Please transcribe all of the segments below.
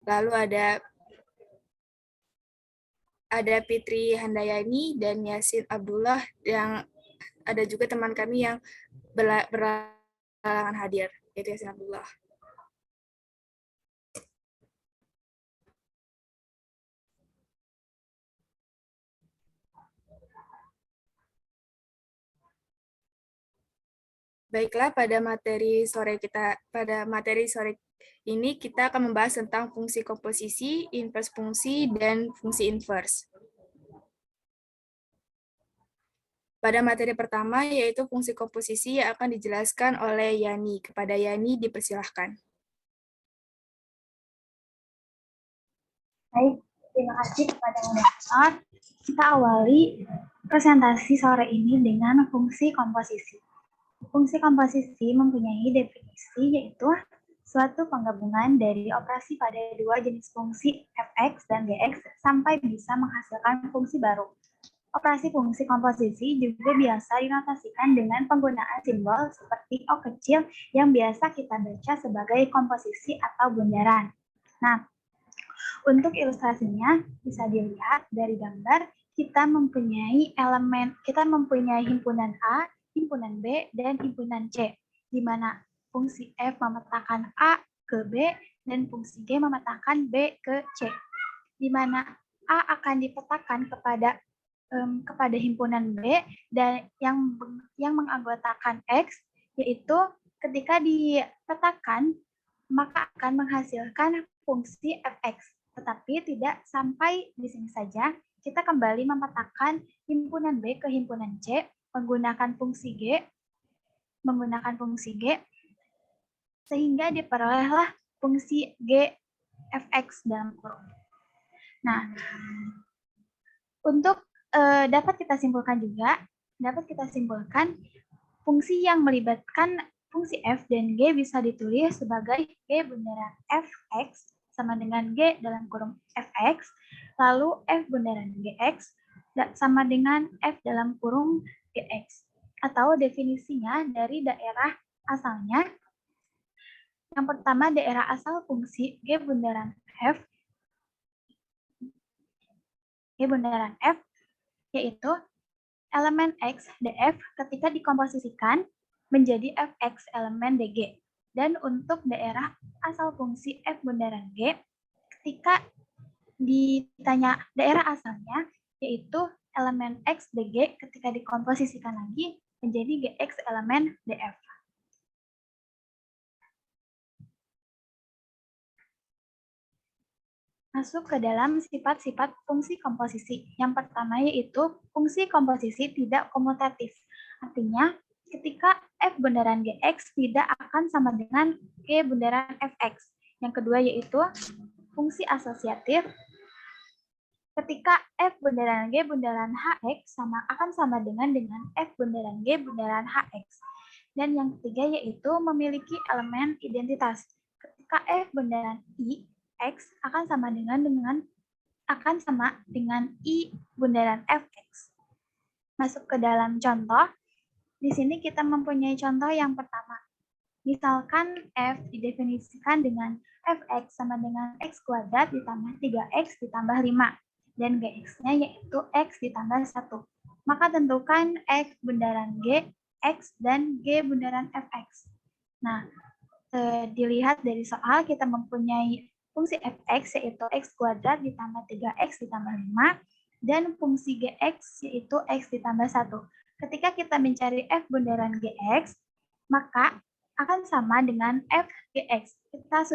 Lalu ada Fitri Handayani dan Yasin Abdullah, yang ada juga teman kami yang berhalangan hadir, yaitu Yasin Abdullah. Baiklah, pada materi sore ini kita akan membahas tentang fungsi komposisi, inverse fungsi, dan fungsi inverse. Pada materi pertama, yaitu fungsi komposisi, yang akan dijelaskan oleh Yani. Kepada Yani, dipersilahkan. Baik, terima kasih kepada moderator. Kita awali presentasi sore ini dengan fungsi komposisi. Fungsi komposisi mempunyai definisi, yaitu suatu penggabungan dari operasi pada dua jenis fungsi fx dan gx sampai bisa menghasilkan fungsi baru. Operasi fungsi komposisi juga biasa dinotasikan dengan penggunaan simbol seperti O kecil yang biasa kita baca sebagai komposisi atau bundaran. Nah, untuk ilustrasinya bisa dilihat dari gambar, kita mempunyai himpunan A, himpunan B, dan himpunan C, di mana fungsi F memetakan A ke B dan fungsi G memetakan B ke C, di mana A akan dipetakan kepada himpunan B dan yang menganggotakan X, yaitu ketika dipetakan maka akan menghasilkan fungsi fx. Tetapi tidak sampai di sini saja, kita kembali memetakan himpunan B ke himpunan C menggunakan fungsi G, sehingga diperolehlah fungsi G fx dalam kurung. Nah, untuk dapat kita simpulkan fungsi yang melibatkan fungsi f dan g bisa ditulis sebagai g bundaran fx sama dengan g dalam kurung fx, lalu f bundaran gx sama dengan f dalam kurung gx. Atau definisinya dari daerah asalnya. Yang pertama, daerah asal fungsi g bundaran f yaitu elemen X df ketika dikomposisikan menjadi fx elemen dg. Dan untuk daerah asal fungsi f bundaran g, ketika ditanya daerah asalnya, yaitu elemen x dg ketika dikomposisikan lagi menjadi gx elemen df. Masuk ke dalam sifat-sifat fungsi komposisi. Yang pertama yaitu fungsi komposisi tidak komutatif. Artinya, ketika f bundaran gx tidak akan sama dengan g bundaran fx. Yang kedua yaitu fungsi asosiatif. Ketika f bundaran g bundaran hx akan sama dengan f bundaran g bundaran hx. Dan yang ketiga yaitu memiliki elemen identitas. Ketika f bundaran i X akan sama dengan I bundaran Fx. Masuk ke dalam contoh. Di sini kita mempunyai contoh yang pertama. Misalkan F didefinisikan dengan Fx sama dengan X kuadrat ditambah 3X ditambah 5. Dan Gx-nya yaitu X ditambah 1. Maka tentukan X bundaran G, X, dan G bundaran Fx. Nah, dilihat dari soal kita mempunyai fungsi fx yaitu x kuadrat ditambah 3x ditambah 5 dan fungsi gx yaitu x ditambah 1. Ketika kita mencari f bundaran gx, maka akan sama dengan f gx. Kita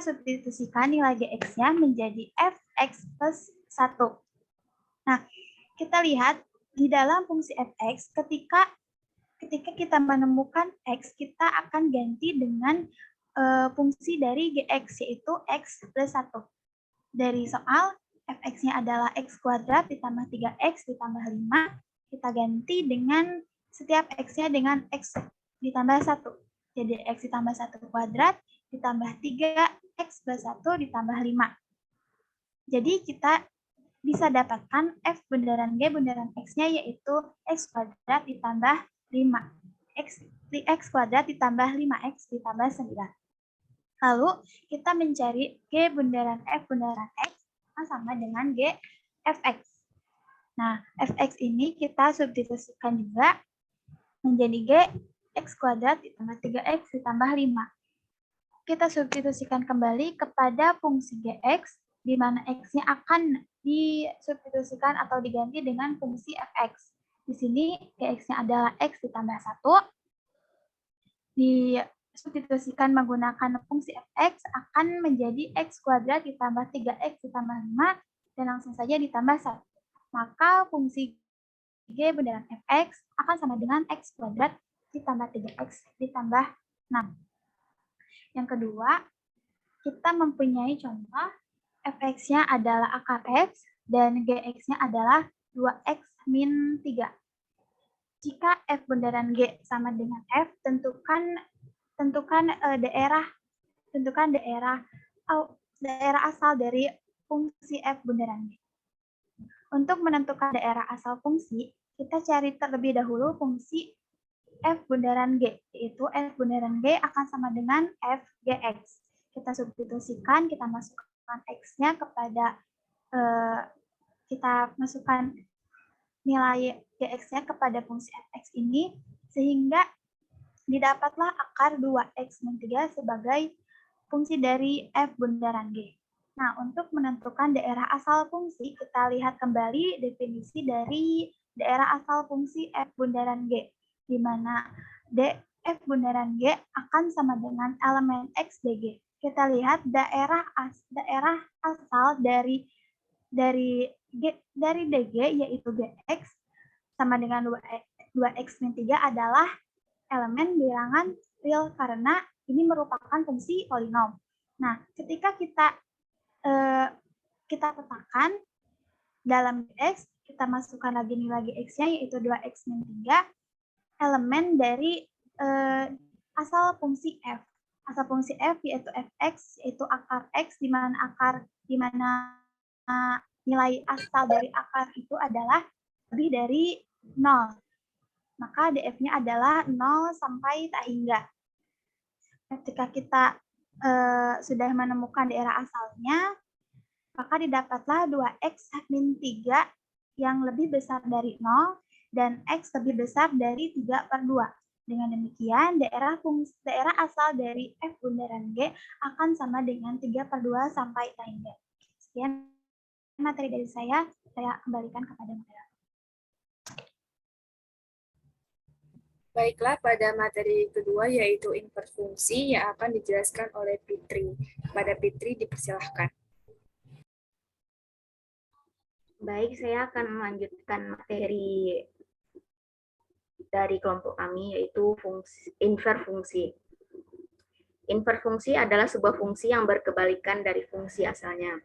substitusikan nilai gx-nya menjadi fx plus 1. Nah, kita lihat di dalam fungsi fx ketika kita menemukan x, kita akan ganti dengan fungsi dari gx, yaitu x plus 1. Dari soal, fx-nya adalah x kuadrat ditambah 3x ditambah 5. Kita ganti dengan setiap x-nya dengan x ditambah 1. Jadi x ditambah 1 kuadrat ditambah 3x plus 1 ditambah 5. Jadi kita bisa dapatkan f bundaran g bundaran x-nya yaitu x kuadrat ditambah 5. X kuadrat ditambah 5x ditambah 9. Lalu kita mencari G bundaran F bundaran X sama dengan G Fx. Nah, Fx ini kita substitusikan juga menjadi G X kuadrat ditambah 3X ditambah 5. Kita substitusikan kembali kepada fungsi Gx, di mana X-nya akan disubstitusikan atau diganti dengan fungsi Fx. Di sini Gx-nya adalah X ditambah 1. Disubstitusikan menggunakan fungsi Fx akan menjadi X kuadrat ditambah 3X ditambah 5, dan langsung saja ditambah 1. Maka fungsi G bundaran Fx akan sama dengan X kuadrat ditambah 3X ditambah 6. Yang kedua, kita mempunyai contoh Fx-nya adalah akar X dan Gx-nya adalah 2X min 3. Jika F bundaran G sama dengan F, tentukan daerah asal dari fungsi F bundaran G. Untuk menentukan daerah asal fungsi, kita cari terlebih dahulu fungsi F bundaran G, yaitu F bundaran G akan sama dengan F Gx. Kita substitusikan, kita masukkan X-nya kepada, kita masukkan nilai Gx-nya kepada fungsi Fx ini, sehingga didapatlah akar 2X min 3 sebagai fungsi dari F bundaran G. Nah, untuk menentukan daerah asal fungsi, kita lihat kembali definisi dari daerah asal fungsi F bundaran G, di mana F bundaran G akan sama dengan elemen X dg. Kita lihat daerah asal dari dg, yaitu Gx, sama dengan 2X min 3 adalah elemen bilangan real karena ini merupakan fungsi polinom. Nah, ketika kita petakan dalam X, kita masukkan lagi nilai X-nya, yaitu 2X min 3, elemen dari asal fungsi F. Asal fungsi F yaitu Fx, yaitu akar X, di mana nilai asal dari akar itu adalah lebih dari 0. Maka df-nya adalah 0 sampai tak hingga. Ketika kita sudah menemukan daerah asalnya, maka didapatlah 2X min 3 yang lebih besar dari 0 dan X lebih besar dari 3/2. Dengan demikian, daerah asal dari F bundaran G akan sama dengan 3/2 sampai tak hingga. Sekian materi dari saya kembalikan kepada moderator. Baiklah, pada materi kedua yaitu invers fungsi yang akan dijelaskan oleh Fitri. Pada Fitri dipersilahkan. Baik, saya akan melanjutkan materi dari kelompok kami, yaitu invers fungsi. Invers fungsi adalah sebuah fungsi yang berkebalikan dari fungsi asalnya.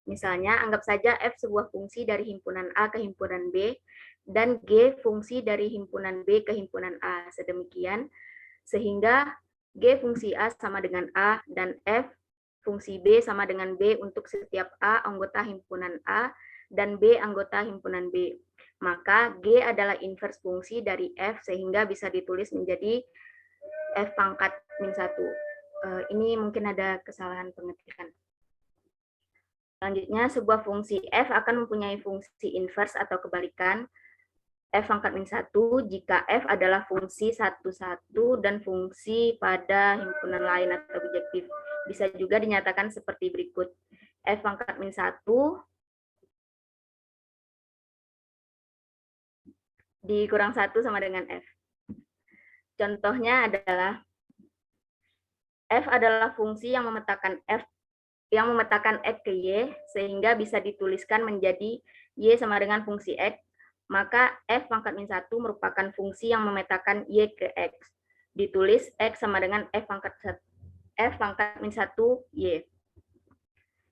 Misalnya, anggap saja F sebuah fungsi dari himpunan A ke himpunan B, dan G fungsi dari himpunan B ke himpunan A. Sedemikian, sehingga G fungsi A sama dengan A, dan F fungsi B sama dengan B untuk setiap A anggota himpunan A, dan B anggota himpunan B. Maka G adalah invers fungsi dari F, sehingga bisa ditulis menjadi F pangkat min 1. Ini mungkin ada kesalahan pengetikan. Selanjutnya, sebuah fungsi F akan mempunyai fungsi invers atau kebalikan F pangkat min 1 jika F adalah fungsi 1, dan fungsi pada himpunan lain atau bijektif. Bisa juga dinyatakan seperti berikut. F pangkat min 1 dikurang 1 sama dengan F. Contohnya adalah F adalah fungsi yang memetakan X ke Y, sehingga bisa dituliskan menjadi Y sama dengan fungsi X, maka F pangkat min 1 merupakan fungsi yang memetakan Y ke X. Ditulis X sama dengan F pangkat min 1 Y.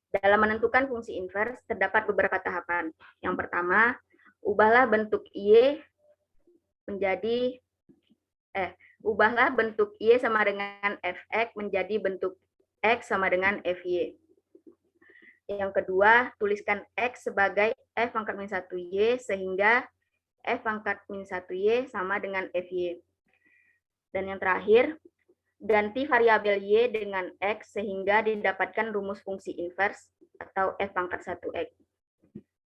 Dalam menentukan fungsi invers, terdapat beberapa tahapan. Yang pertama, ubahlah bentuk Y sama dengan Fx menjadi bentuk X sama dengan Fy. Yang kedua, tuliskan X sebagai F pangkat min 1Y, sehingga F pangkat min 1Y sama dengan Fy. Dan yang terakhir, Ganti variabel Y dengan X sehingga didapatkan rumus fungsi invers atau F pangkat 1X.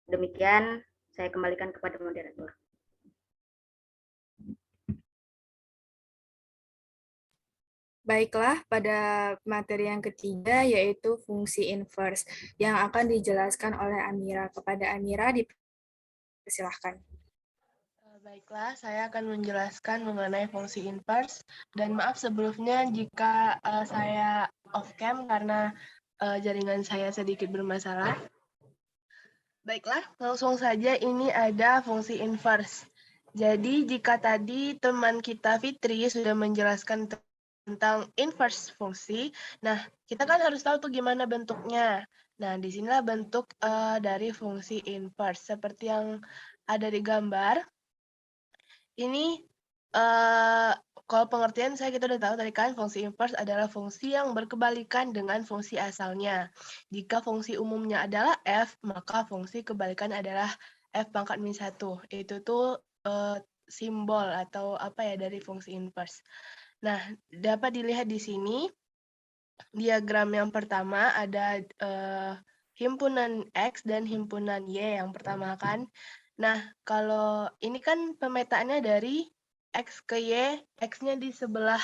Demikian, saya kembalikan kepada moderator. Baiklah, pada materi yang ketiga yaitu fungsi inverse yang akan dijelaskan oleh Amira. Kepada Amira dipersilahkan. Baiklah, saya akan menjelaskan mengenai fungsi inverse. Dan maaf sebelumnya jika saya off-cam karena jaringan saya sedikit bermasalah. Baiklah, langsung saja ini ada fungsi inverse. Jadi jika tadi teman kita Fitri sudah menjelaskan tentang inverse fungsi, nah kita kan harus tahu tuh gimana bentuknya. Nah, disinilah bentuk dari fungsi inverse. Seperti yang ada di gambar. Ini kalau pengertian kita udah tahu tadi kan fungsi inverse adalah fungsi yang berkebalikan dengan fungsi asalnya. Jika fungsi umumnya adalah f, maka fungsi kebalikan adalah f pangkat min 1. Itu tuh simbol atau apa ya dari fungsi inverse. Nah, dapat dilihat di sini diagram yang pertama ada himpunan X dan himpunan Y yang pertama kan. Nah, kalau ini kan pemetaannya dari X ke Y, X-nya di sebelah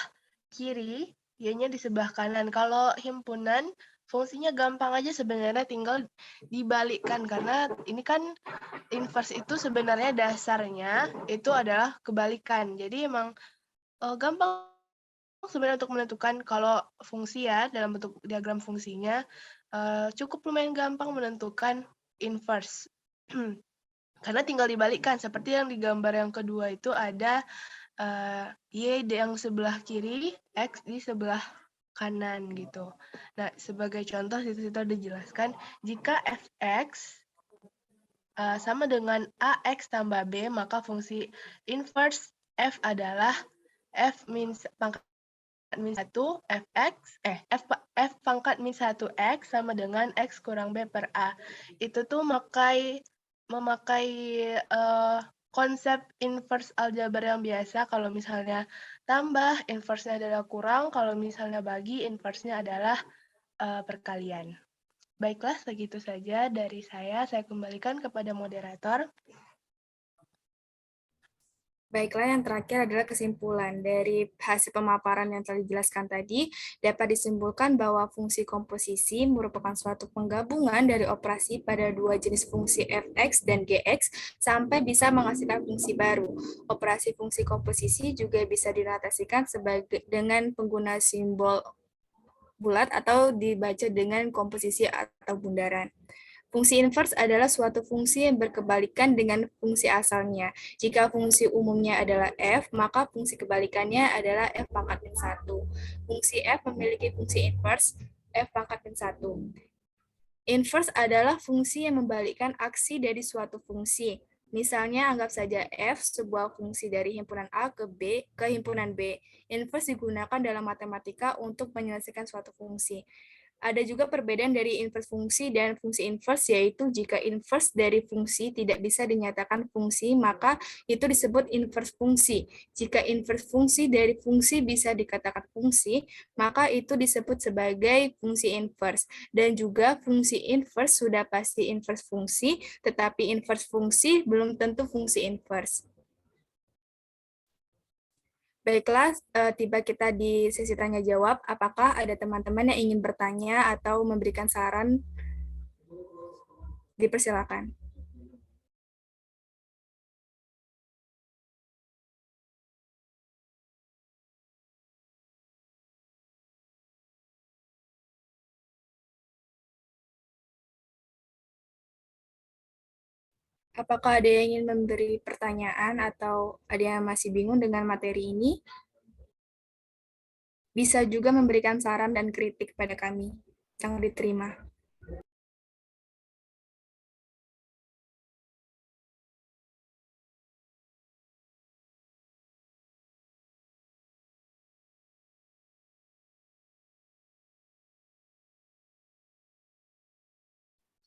kiri, Y-nya di sebelah kanan. Kalau himpunan, fungsinya gampang aja sebenarnya tinggal dibalikkan. Karena ini kan inverse itu sebenarnya dasarnya itu adalah kebalikan. Jadi emang gampang sebenarnya untuk menentukan kalau fungsi ya, dalam bentuk diagram fungsinya, cukup lumayan gampang menentukan inverse. Karena tinggal dibalikkan, seperti yang di gambar yang kedua itu ada Y yang sebelah kiri, X di sebelah kanan gitu. Nah, sebagai contoh situ dijelaskan, jika Fx sama dengan AX tambah B, maka fungsi inverse F adalah F min pangkat min 1 F pangkat min 1X sama dengan X kurang B per A. Itu tuh memakai konsep inverse aljabar yang biasa. Kalau misalnya tambah, inverse-nya adalah kurang. Kalau misalnya bagi, inverse-nya adalah perkalian. Baiklah, segitu saja dari saya. Saya kembalikan kepada moderator. Baiklah, yang terakhir adalah kesimpulan. Dari hasil pemaparan yang telah dijelaskan tadi, dapat disimpulkan bahwa fungsi komposisi merupakan suatu penggabungan dari operasi pada dua jenis fungsi fx dan gx sampai bisa menghasilkan fungsi baru. Operasi fungsi komposisi juga bisa dinotasikan dengan pengguna simbol bulat atau dibaca dengan komposisi atau bundaran. Fungsi inverse adalah suatu fungsi yang berkebalikan dengan fungsi asalnya. Jika fungsi umumnya adalah f, maka fungsi kebalikannya adalah f pangkat min 1. Fungsi f memiliki fungsi inverse f pangkat min 1. Inverse adalah fungsi yang membalikkan aksi dari suatu fungsi. Misalnya, anggap saja f sebuah fungsi dari himpunan A ke B ke himpunan B. Inverse digunakan dalam matematika untuk menyelesaikan suatu fungsi. Ada juga perbedaan dari inverse fungsi dan fungsi inverse, yaitu jika inverse dari fungsi tidak bisa dinyatakan fungsi, maka itu disebut inverse fungsi. Jika inverse fungsi dari fungsi bisa dikatakan fungsi, maka itu disebut sebagai fungsi inverse. Dan juga fungsi inverse sudah pasti inverse fungsi, tetapi inverse fungsi belum tentu fungsi inverse. Baiklah, tiba kita di sesi tanya jawab. Apakah ada teman-teman yang ingin bertanya atau memberikan saran? Dipersilakan. Apakah ada yang ingin memberi pertanyaan atau ada yang masih bingung dengan materi ini? Bisa juga memberikan saran dan kritik pada kami. Sangat diterima.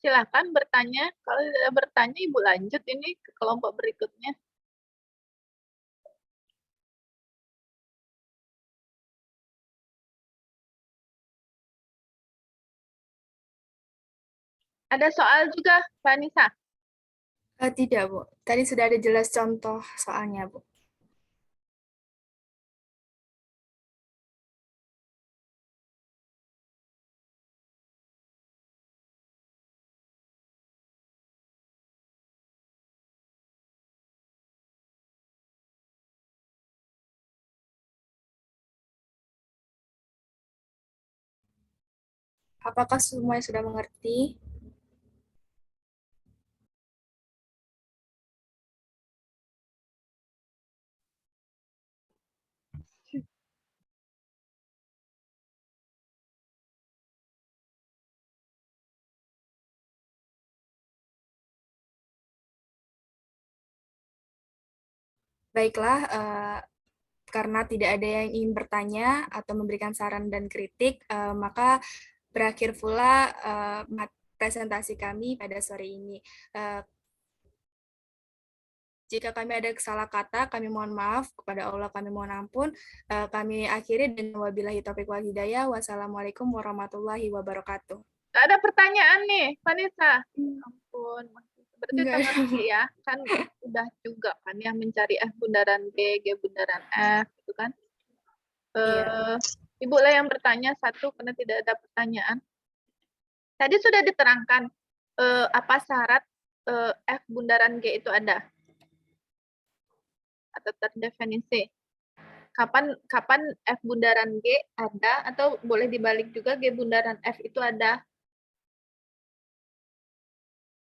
Silakan bertanya. Kalau tidak bertanya, Ibu lanjut ini ke kelompok berikutnya. Ada soal juga, Mbak Nisa? Tidak, Bu. Tadi sudah ada jelas contoh soalnya, Bu. Apakah semuanya sudah mengerti? Baiklah, karena tidak ada yang ingin bertanya atau memberikan saran dan kritik, maka berakhir pula presentasi kami pada sore ini. Jika kami ada salah kata, kami mohon maaf. Kepada Allah kami mohon ampun. Kami akhiri dengan wabillahi taufiq wal hidayah. Wassalamualaikum warahmatullahi wabarakatuh. Nggak ada pertanyaan nih, Vanessa. Ampun, berarti Nggak udah ada. ngerti ya. Kan udah juga kan yang mencari F bundaran G bundaran F, gitu kan. Iya. Ibu lah yang bertanya satu karena tidak ada pertanyaan. Tadi sudah diterangkan apa syarat F bundaran G itu ada atau terdefinisi. Kapan F bundaran G ada atau boleh dibalik juga G bundaran F itu ada?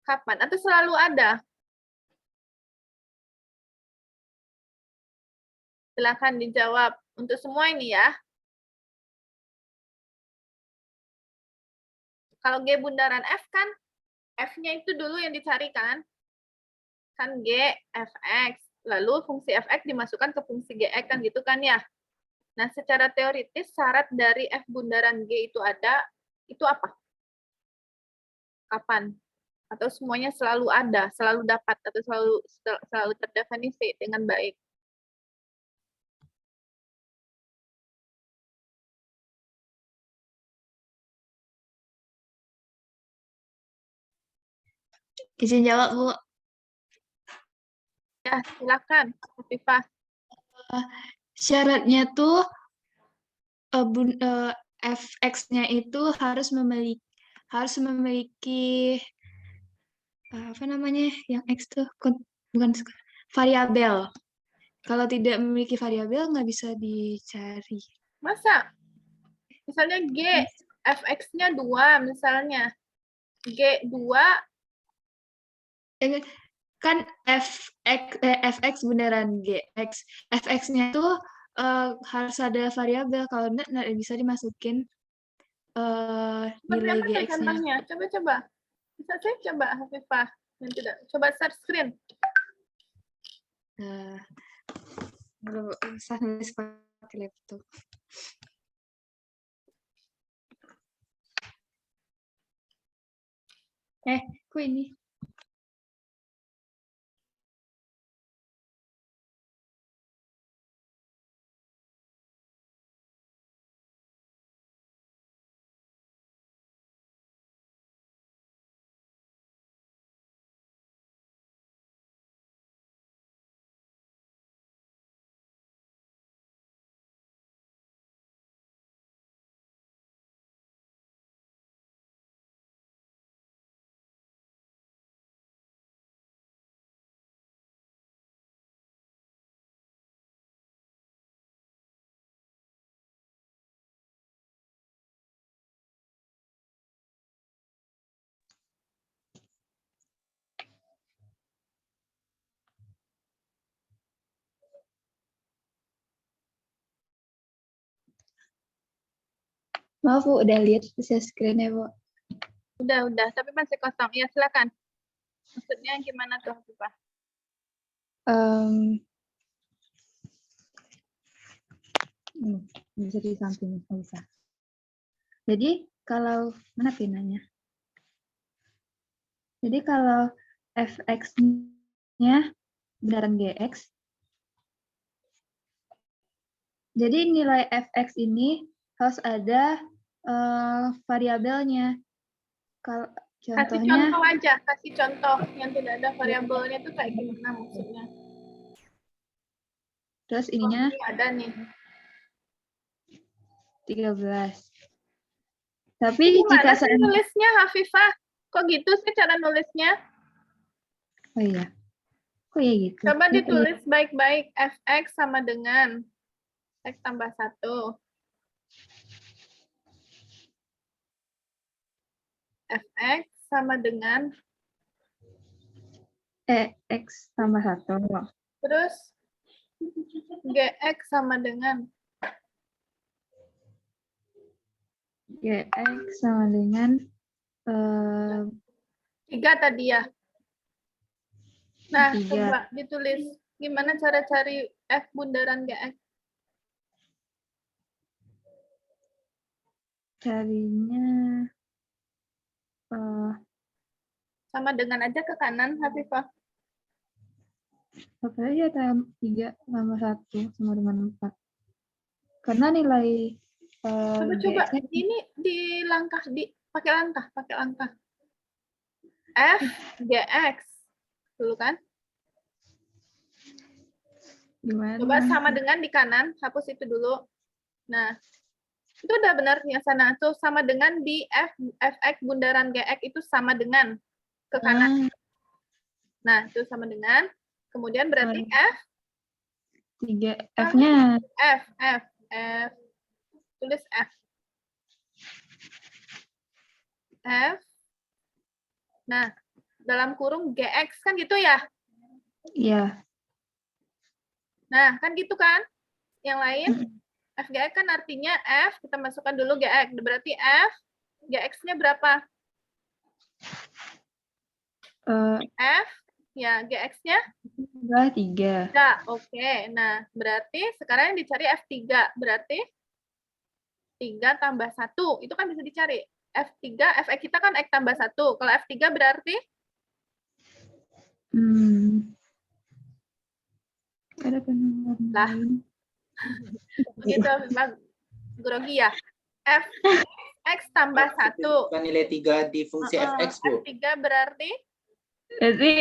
Kapan? Atau selalu ada? Silakan dijawab untuk semua ini ya. Kalau G bundaran F kan F-nya itu dulu yang dicari kan? Kan G, Fx. Lalu fungsi Fx dimasukkan ke fungsi Gx kan gitu kan ya? Nah, secara teoritis syarat dari F bundaran G itu ada, itu apa? Kapan? Atau semuanya selalu ada, selalu dapat, atau selalu terdefinisi dengan baik? Izin jawab, Bu. Ya, silakan, Hafifah. Syaratnya tuh fx-nya itu harus memiliki apa namanya yang x tuh bukan variabel. Kalau tidak memiliki variabel nggak bisa dicari. Masa? Misalnya G, Fx-nya 2 misalnya. G2, Kan fx beneran gx. Fx-nya tuh harus ada variabel. Kalau nggak bisa dimasukin seperti nilai apa tuh gx-nya. contohnya? Coba-coba. Bisa saya coba, Hafifah. Yang tidak. Coba share screen. Usah nulis pakai laptop. Kok ini? Maaf, Bu, udah lihat share screen-nya, Bu. Udah. Tapi masih kosong. Ya, silakan. Maksudnya gimana tuh, Hafifah? Bisa di samping, bisa. Jadi kalau mana pinanya? Jadi kalau fx-nya beneran gx, jadi nilai fx ini harus ada variabelnya. Kasih Contohnya, contoh aja, kasih contoh yang tidak ada variabelnya itu kayak gimana maksudnya. terus Oh, ininya ini ada nih. 13. Tapi Gimana jika sih nulisnya, Hafifah? Kok gitu sih cara nulisnya? oh iya. Kok ya gitu? Coba Oh, iya. ditulis baik-baik. Fx sama dengan X tambah 1. Fx sama dengan, X tambah 1. terus Gx sama dengan, Gx sama dengan 3 tadi ya. Nah, 3. coba ditulis. Gimana cara cari F bundaran Gx? Carinya Sama dengan aja ke kanan, Hafifah. apa aja 3 tambah 1 sama dengan 4. Karena nilai Coba Gx-nya ini pakai langkah. F Gx dulu kan? gimana? Coba sama dengan di kanan, hapus itu dulu. Nah, itu udah benar yang sana. Tuh sama dengan di Fx bundaran Gx itu sama dengan ke kanan. Nah, itu sama dengan. Kemudian berarti F 3 F-nya F. Tulis F. F. Nah, dalam kurung Gx kan gitu ya? ya. Nah, kan gitu kan? Yang lain, FGX kan artinya F, kita masukkan dulu GX. Berarti F, GX-nya berapa? F, ya GX-nya? 3. Ya, oke. Nah, berarti sekarang yang dicari F3. Berarti 3 tambah 1. Itu kan bisa dicari. F3, Fx kita kan X tambah 1. Kalau F3 berarti? Ada penambahan Lah. lain. Begitu, grogi ya. Fx tambah 1. Bukan nilai 3 di fungsi fx, Bu. F3 berarti? Berarti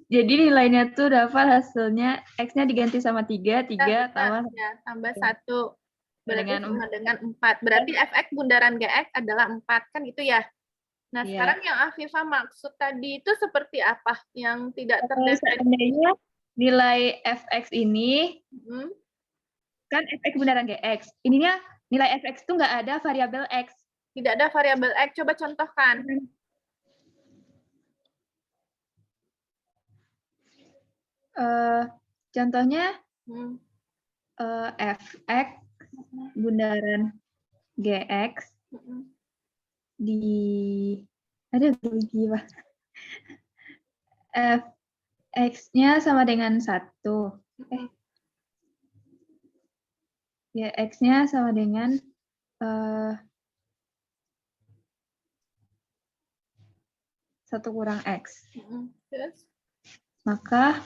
jadi nilainya tuh dapat hasilnya X-nya diganti sama 3 tambah Ya, tambah 1. Berarti dengan sama dengan 4. Berarti Fx bundaran Gx adalah 4. Kan gitu ya? Nah, Iya. sekarang yang Afifah maksud tadi itu seperti apa? Yang tidak terdeteksi? Seandainya nilai Fx ini kan Fx bundaran Gx. Ininya nilai Fx itu nggak ada variabel X. Tidak ada variabel X. Coba contohkan. Contohnya Hmm. Fx bundaran Gx di ada lagi Pak. Fx-nya sama dengan 1. Ya, X-nya sama dengan 1 kurang X. Terus? Maka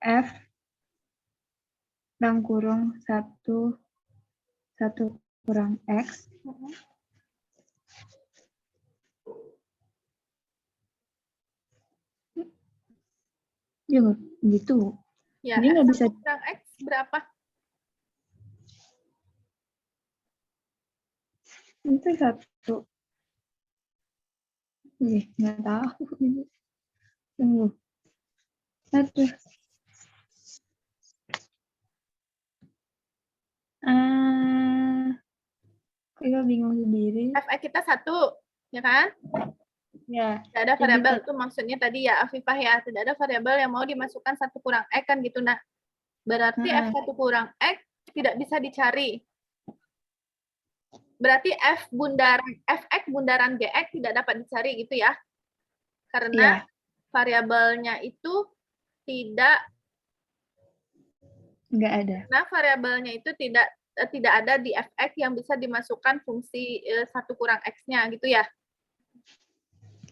F dalam kurung 1 kurang X ya gitu. Ya, Ini nggak bisa. kurang X berapa? Itu 1. Nggak tahu. Tunggu. 1. Kita bingung sendiri. Fx kita 1, ya kan? Ya. Tidak ada variabel. Itu maksudnya tadi ya, Afifah ya. Tidak ada variabel yang mau dimasukkan 1 kurang X kan gitu. Nah, berarti F1 kurang X tidak bisa dicari. Berarti Fx bundaran Gx tidak dapat dicari gitu ya. Karena variabelnya itu nggak ada. Nah, variabelnya itu tidak ada di Fx yang bisa dimasukkan fungsi 1 kurang X-nya gitu ya.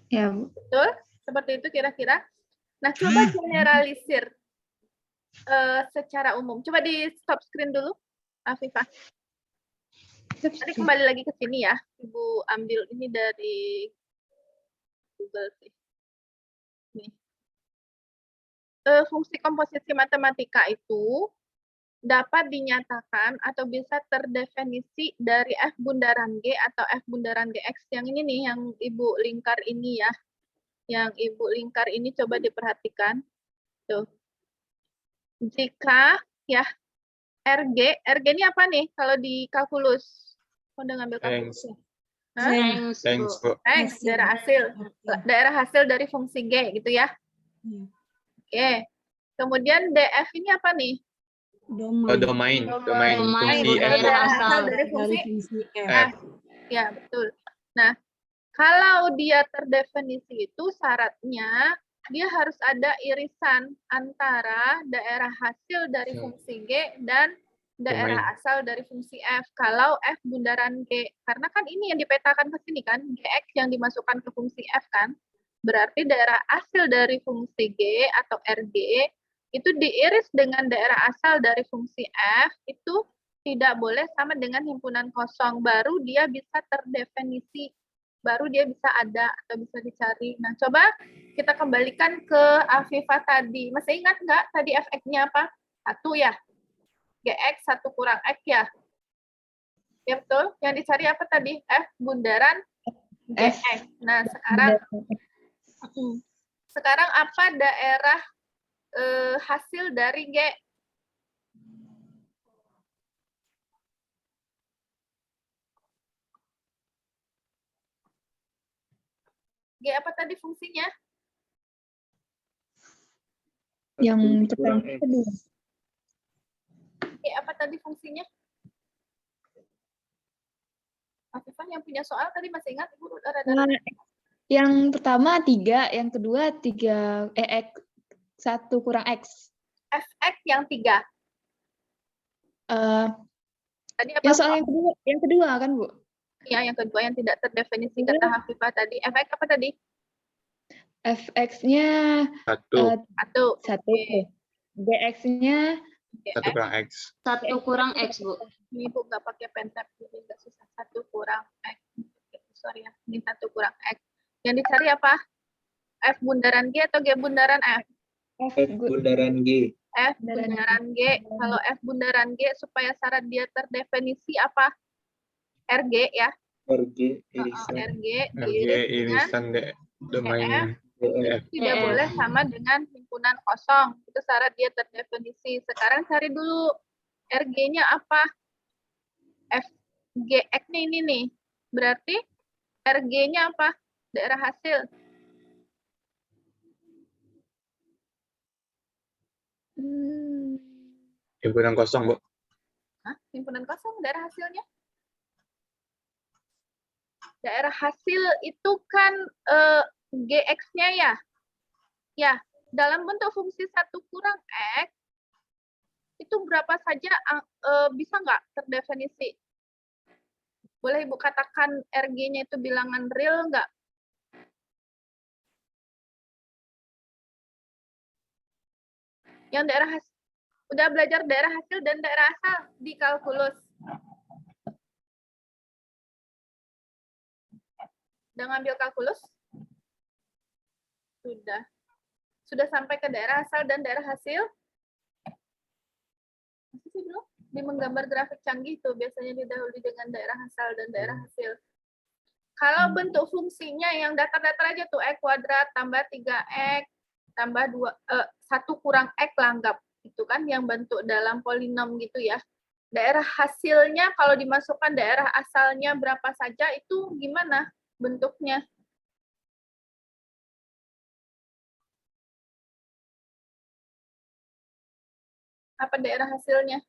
Ya, Betul? Seperti itu kira-kira. Nah, coba generalisir secara umum. Coba di stop screen dulu, Afifah. Tadi kembali lagi ke sini ya. Ibu ambil ini dari Google sih. Nih. Fungsi komposisi matematika itu dapat dinyatakan atau bisa terdefinisi dari F bundaran G atau F bundaran GX. Yang ini nih, yang Ibu lingkar ini ya. Yang Ibu lingkar ini coba diperhatikan. Tuh. Jika ya RG ini apa nih kalau di kalkulus? Udah ngambil kalkulus ya? Hah? Thanks, Bu. X, daerah hasil dari fungsi G gitu ya. Oke. Kemudian DF ini apa nih? Domain fungsi F, Bu. Daerah asal dari fungsi F. Ya, betul. Nah, kalau dia terdefinisi itu syaratnya dia harus ada irisan antara daerah hasil dari fungsi G dan daerah asal dari fungsi F. Kalau F bundaran G, karena kan ini yang dipetakan ke sini kan, GX yang dimasukkan ke fungsi F kan, berarti daerah hasil dari fungsi G atau RG itu diiris dengan daerah asal dari fungsi F, itu tidak boleh sama dengan himpunan kosong, baru dia bisa terdefinisi, baru dia bisa ada atau bisa dicari. Nah, coba kita kembalikan ke Afifah tadi. Masih ingat nggak tadi FX-nya apa? 1 ya? GX 1 kurang X ya? Ya betul. Yang dicari apa tadi? F bundaran GX. Nah, sekarang apa daerah hasil dari G? G apa tadi fungsinya? Yang pertama kedua. G apa tadi fungsinya? Afifah yang punya soal tadi masih ingat? Ibu Yang pertama 3, yang kedua 3 X 1 kurang X. FX yang 3. Tadi apa? Ya soal yang kedua kan, Bu? Ya, yang kedua yang tidak terdefinisi kata Hafifah tadi. FX apa tadi? FX-nya 1. 1. GX-nya 1 kurang X. 1 kurang X, Bu. Ini Bu nggak pakai pentap, jadi nggak susah. 1 kurang X. Sorry ya, ini 1 kurang X. Yang dicari apa? F bundaran G atau G bundaran F? F bundaran G. F bundaran G. Kalau F bundaran G supaya syarat dia terdefinisi apa? RG ya. RG irisan. RG irisan domain DF. Tidak boleh sama dengan himpunan kosong. Itu syarat dia terdefinisi. Sekarang cari dulu RG-nya apa? FGX-nya ini nih. Berarti RG-nya apa? Daerah hasil. Himpunan kosong, Bu. Hah? Himpunan kosong, daerah hasilnya? Daerah hasil itu kan GX-nya ya? Ya, dalam bentuk fungsi 1 kurang X, itu berapa saja bisa nggak terdefinisi? Boleh Ibu katakan RG-nya itu bilangan real nggak? Yang daerah hasil, udah belajar daerah hasil dan daerah asal di kalkulus. Udah ngambil kalkulus? Sudah. Sudah sampai ke daerah asal dan daerah hasil? Masih sih belum? Di menggambar grafik canggih tuh biasanya didahului dengan daerah asal dan daerah hasil. Kalau bentuk fungsinya yang datar-datar aja tuh X kuadrat tambah 3X tambah 1 kurang X langgap. Itu kan yang bentuk dalam polinom gitu ya. Daerah hasilnya kalau dimasukkan daerah asalnya berapa saja itu gimana bentuknya? Apa daerah hasilnya?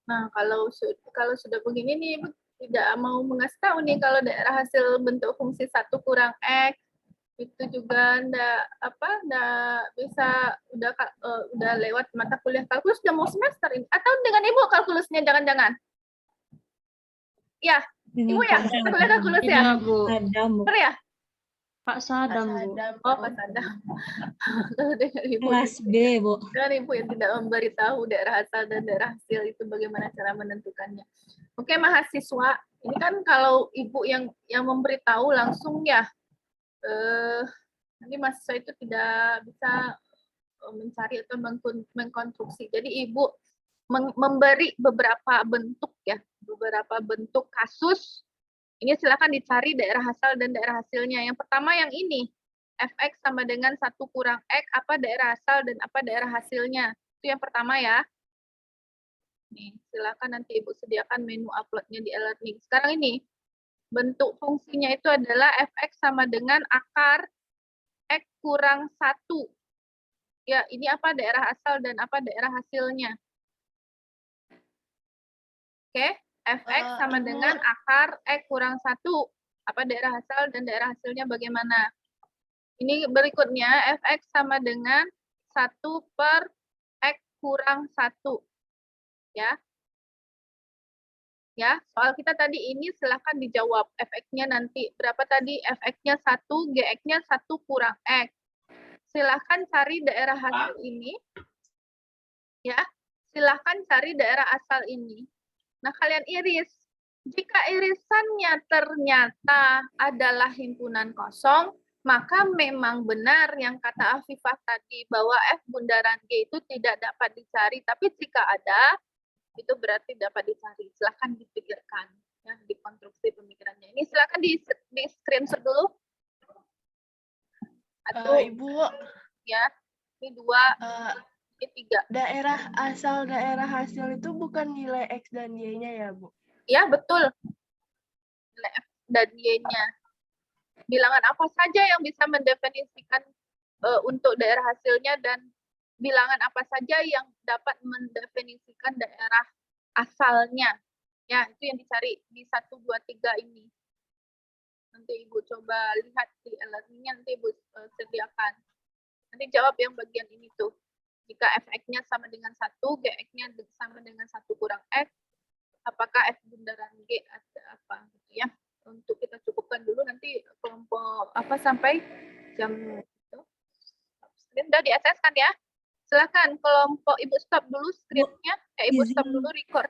Nah, kalau sudah begini nih, tidak mau mengasih tahu nih kalau daerah hasil bentuk fungsi 1 kurang X itu juga enggak bisa udah lewat mata kuliah kalkulus, udah mau semester ini atau dengan Ibu kalkulusnya jangan-jangan? Ya, Ibu ya, mata kuliah kalkulus ya? Iya, Bu. Benar ya? Pak Sadam, Bu. Sadam. Oh, Pak Sadam. Kalau dengan Ibu Kelas B, Bu. dengan Ibu yang tidak memberitahu daerah asal dan daerah hasil itu bagaimana cara menentukannya. Oke, mahasiswa, ini kan kalau Ibu yang memberitahu langsung ya, nanti mahasiswa itu tidak bisa mencari atau mengkonstruksi. Jadi Ibu memberi beberapa bentuk ya, beberapa bentuk kasus. Ini silakan dicari daerah asal dan daerah hasilnya. Yang pertama yang ini, fx sama dengan 1 kurang x, apa daerah asal dan apa daerah hasilnya. Itu yang pertama ya. Nih, silakan nanti Ibu sediakan menu uploadnya di e-learning. Sekarang ini, bentuk fungsinya itu adalah fx sama dengan akar x kurang 1. Ya, ini apa daerah asal dan apa daerah hasilnya. Oke, fx sama dengan akar x kurang 1. Apa daerah asal dan daerah hasilnya bagaimana? Ini berikutnya, fx sama dengan 1 per x kurang 1. Ya. Ya, soal kita tadi ini silahkan dijawab. Fx-nya nanti berapa tadi? Fx-nya 1, gx-nya 1 kurang x. Silahkan cari daerah hasil ini. Ya, silahkan cari daerah asal ini. Nah, kalian iris. Jika irisannya ternyata adalah himpunan kosong, maka memang benar yang kata Afifah tadi bahwa F bundaran G itu tidak dapat dicari. Tapi jika ada, itu berarti dapat dicari. Silahkan dipikirkan, ya, dikonstruksi pemikirannya. Ini silahkan di screenshot dulu. Atau, Ibu, ya, ini 2, ini 3. daerah asal, daerah hasil itu bukan nilai X dan Y-nya ya, Bu? Ya, betul. Nilai F dan Y-nya. Bilangan apa saja yang bisa mendefinisikan untuk daerah hasilnya dan bilangan apa saja yang dapat mendefinisikan daerah asalnya. Ya, itu yang dicari di 1, 2, 3 ini. Nanti Ibu coba lihat di e-learning-nya, nanti Ibu sediakan. Nanti jawab yang bagian ini tuh. Jika fx-nya sama dengan 1, gx-nya sama dengan 1 kurang x, apakah f bundaran G ada apa gitu ya. Untuk kita cukupkan dulu nanti kelompok apa sampai jam itu. Sudah di-SS kan ya? Silakan kelompok Ibu stop dulu screen-nya. Ibu stop dulu record.